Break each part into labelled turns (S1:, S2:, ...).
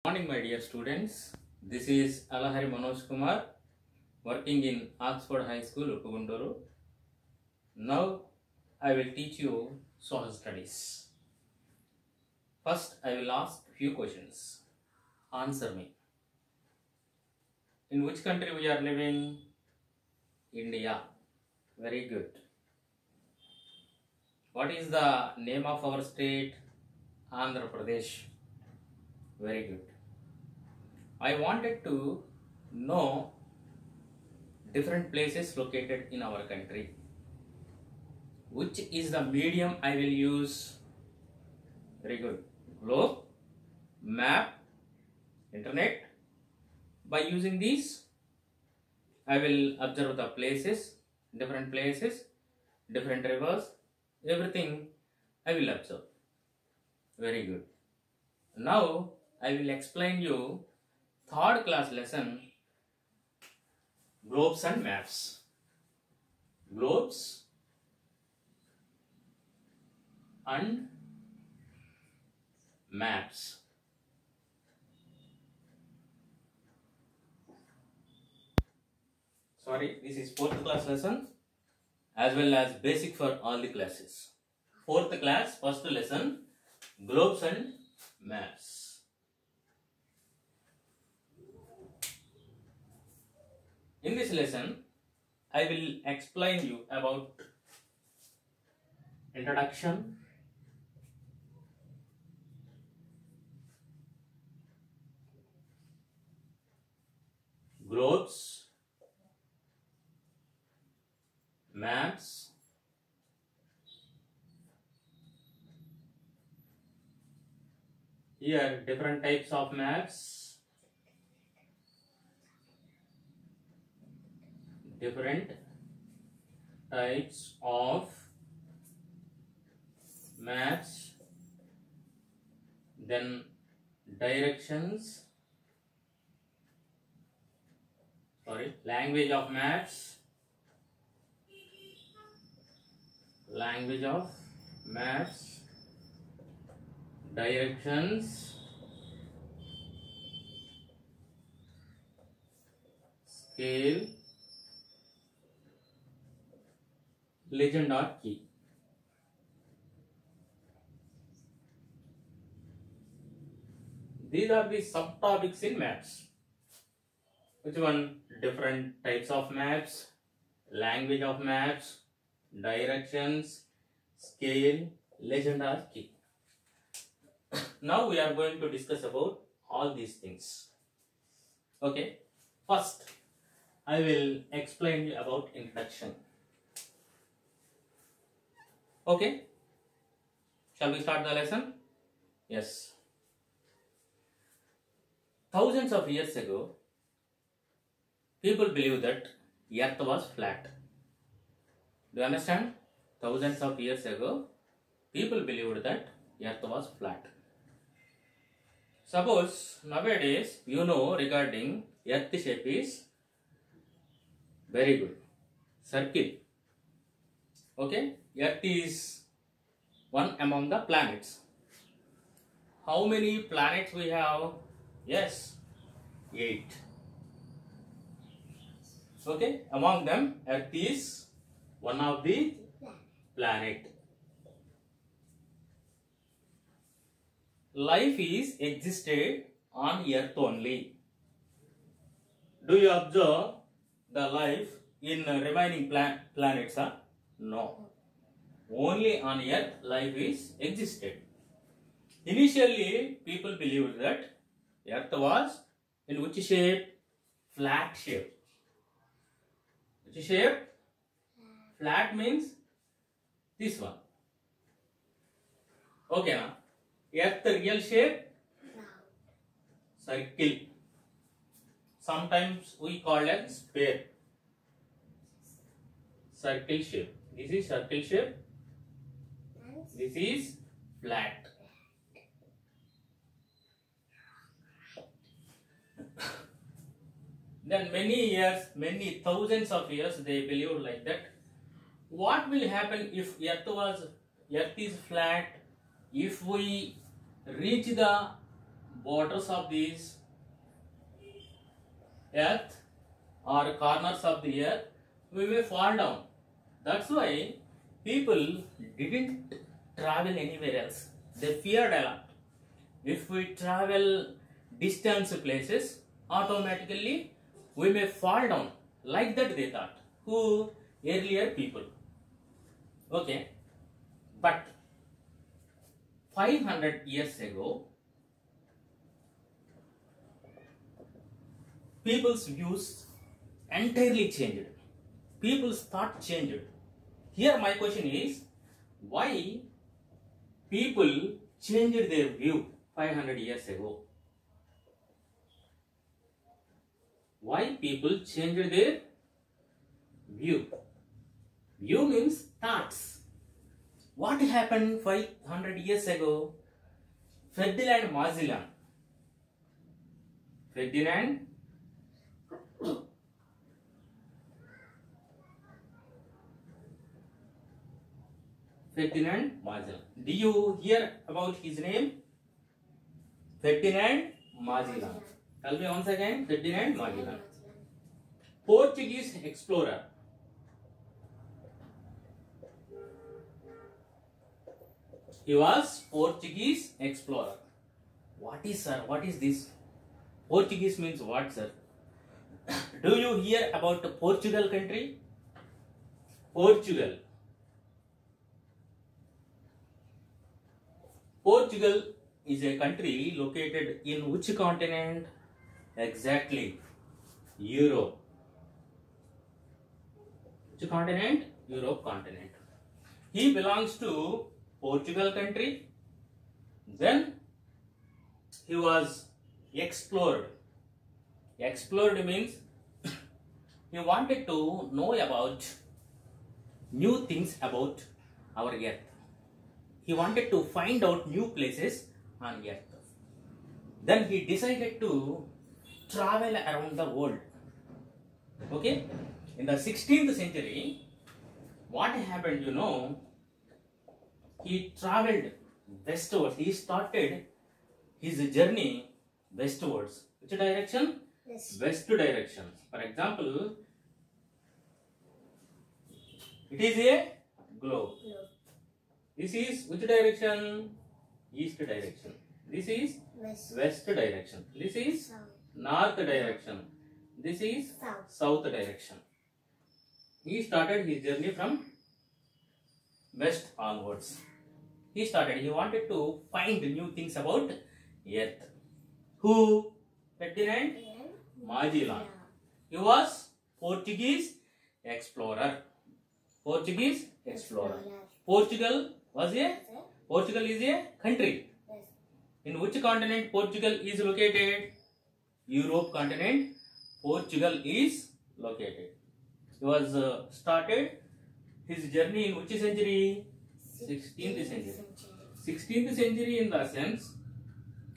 S1: Morning, my dear students. This is Alahari Manoj Kumar, working in Oxford High School, Uppugunduru. Now, I will teach you social studies. First, I will ask few questions. Answer me. In which country we are living? India. Very good. What is the name of our state? Andhra Pradesh. Very good. I wanted to know different places located in our country. Which is the medium I will use? Very good. Globe, map, internet. By using these, I will observe the places, different rivers, everything I will observe. Very good. Now, I will explain you third class lesson, globes and maps. Globes and maps. Sorry, this is fourth class lesson as well as basic for all the classes. Fourth class, first lesson, globes and maps. In this lesson, I will explain you about introduction, globes, maps, here different types of maps, different types of maps, then directions, language of maps, directions, scale, legend or key. These are the subtopics in maps. Which one? Different types of maps, language of maps, directions, scale, legend or key. Now we are going to discuss about all these things. Okay. First, I will explain you about introduction. Okay. Shall we start the lesson? Yes. Thousands of years ago, people believed that Earth was flat. Do you understand? Thousands of years ago, people believed that Earth was flat. Suppose nowadays you know regarding Earth shape is very good. Circle. Okay. Earth is one among the planets. How many planets we have? Yes, 8. Okay, among them Earth is one of the planet. Life is existed on Earth only. Do you observe the life in remaining planets? No. Only on Earth life is existed. Initially, people believed that Earth was in which shape? Flat shape. Which shape? Flat means this one. Okay, na? Earth real shape? Circle. Sometimes we call it sphere. Circle shape. This is circle shape. This is flat. Then many thousands of years, they believed like that. What will happen if Earth is flat? If we reach the borders of these earth or corners of the earth, we may fall down. That's why people didn't travel anywhere else. They feared a lot. If we travel distance places, automatically we may fall down. Like that they thought. Who? Earlier people. Okay. But 500 years ago, people's views entirely changed. People's thought changed. Here my question is, why people changed their view 500 years ago? Why people changed their view? View means thoughts. What happened 500 years ago? Ferdinand Magellan. Ferdinand Magellan. Do you hear about his name? Ferdinand Magellan. Tell me once again. Ferdinand Magellan. Portuguese explorer. He was Portuguese explorer. What is, sir? What is this? Portuguese means what, sir? Do you hear about the Portugal country? Portugal. Portugal is a country located in which continent? Exactly. Europe. Which continent? Europe continent. He belongs to Portugal country. Then he was explored. Explored means he wanted to know about new things about our earth. He wanted to find out new places on earth. Then he decided to travel around the world. Okay? In the 16th century, what happened, you know, he traveled westwards. He started his journey westwards. Which direction?
S2: Yes.
S1: West direction. For example, it is a globe.
S2: No.
S1: This is which direction? East direction. This is
S2: West.
S1: west direction. This is
S2: South.
S1: north direction. This is
S2: South.
S1: south direction. He started his journey from west onwards. He wanted to find new things about earth. Who? Ferdinand Magellan. He was Portuguese explorer. Portuguese explorer. Portugal is a country.
S2: Yes.
S1: In which continent Portugal is located? Europe continent. Portugal is located. He was started his journey in which century? 16th century. 16th century in the sense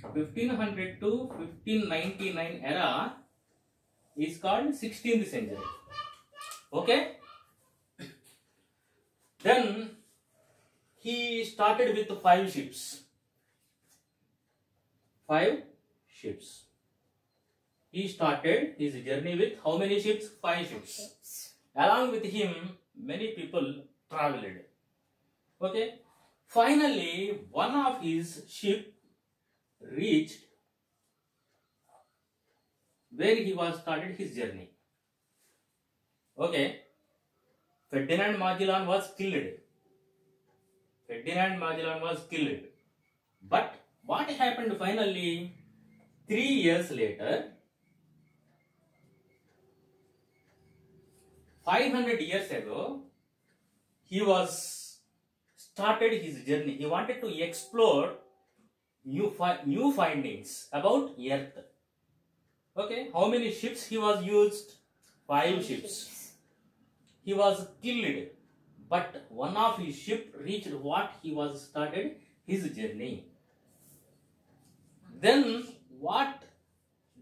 S1: 1500 to 1599 era is called 16th century. Okay? Then he started with 5 ships. 5 ships. He started his journey with how many ships? 5 ships. Along with him, many people traveled. Okay. Finally, one of his ship reached where he was started his journey. Okay. Ferdinand Magellan was killed. But what happened finally? 3 years later, 500 years ago, he was started his journey. He wanted to explore new findings about earth. Okay, how many ships he was used? 5 ships. He was killed, but one of his ship reached what he was started his journey. Then what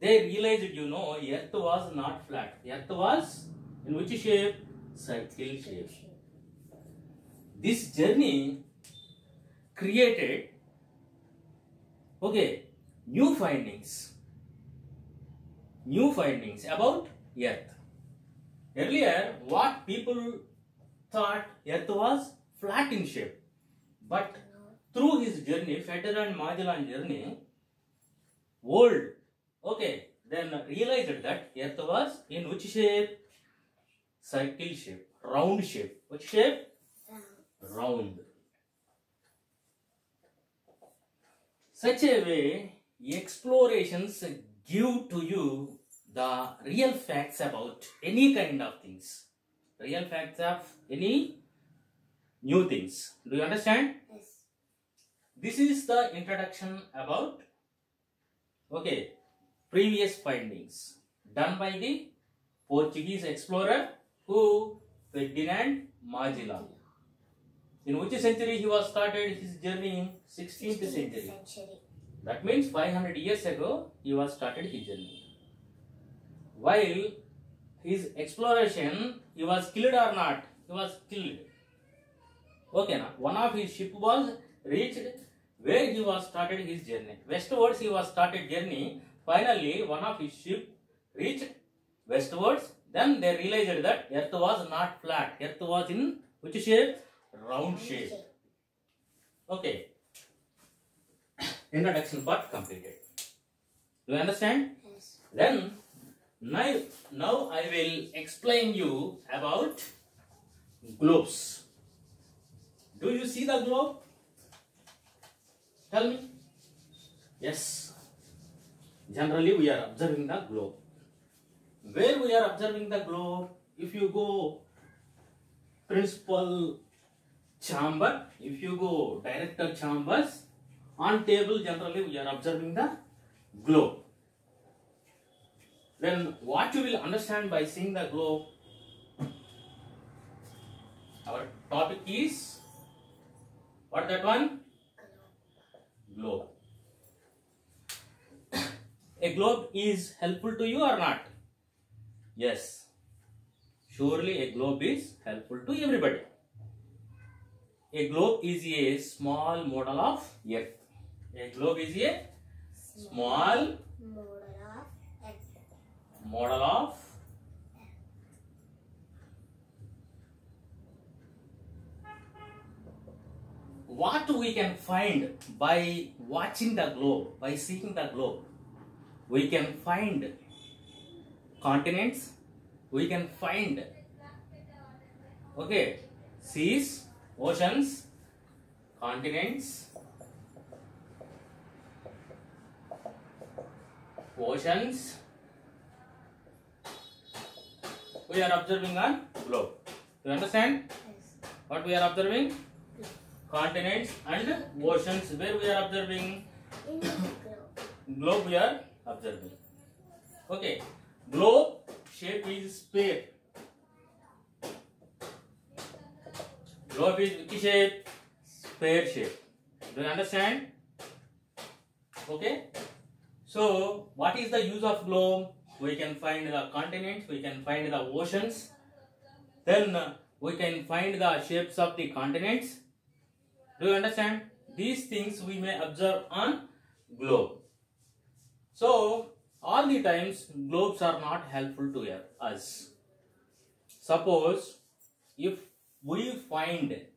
S1: they realized, you know, earth was not flat. Earth was in which shape? Circle shape. This journey created, okay, new findings about Earth. Earlier, what people thought Earth was flat in shape, but through his journey, Federer and Magellan journey, then realized that Earth was in which shape? Circle shape, round shape. Which shape? Round. Such a way, explorations give to you the real facts about any kind of things. Real facts of any new things. Do you understand?
S2: Yes.
S1: This is the introduction about previous findings done by the Portuguese explorer who Ferdinand Magellan. In which century he was started his journey? 16th century. That means 500 years ago he was started his journey. While his exploration, he was killed or not? He was killed. Okay, now one of his ship was reached where he was started his journey. Westwards he was started journey. Finally, one of his ship reached westwards. Then they realized that Earth was not flat. Earth was in which shape? Round shape. Okay. Introduction part completed. Do you understand?
S2: Yes.
S1: Then now I will explain you about globes. Do you see the globe? Tell me. Yes. Generally we are observing the globe. Where we are observing the globe? If you go principal chamber, if you go director chambers, on table generally we are observing the globe. Then what you will understand by seeing the globe? Our topic is what that one? Globe. A globe is helpful to you or not? Yes. Surely a globe is helpful to everybody. A globe is a small model of Earth. A globe is a small model of what we can find by watching the globe, by seeing the globe. We can find continents, we can find seas, oceans, continents, oceans. We are observing on globe. You understand?
S2: Yes.
S1: What we are observing? Continents and oceans. Where we are observing?
S2: In the globe.
S1: Globe we are observing. Okay. Globe shape is sphere. Globe is which shape? Sphere shape. Do you understand? Okay. So, what is the use of globe? We can find the continents, we can find the oceans, then we can find the shapes of the continents. Do you understand? These things we may observe on globe. So, all the times globes are not helpful to us. Suppose if we wanted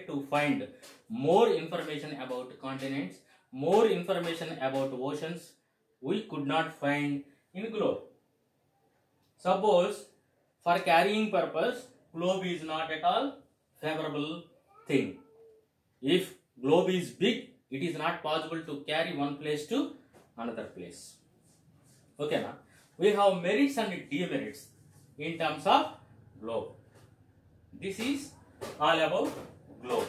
S1: to find more information about continents, more information about oceans, we could not find in globe. Suppose for carrying purpose, globe is not at all favorable thing. If globe is big, it is not possible to carry one place to another place. Okay, now we have merits and demerits in terms of globe. This is all about globe.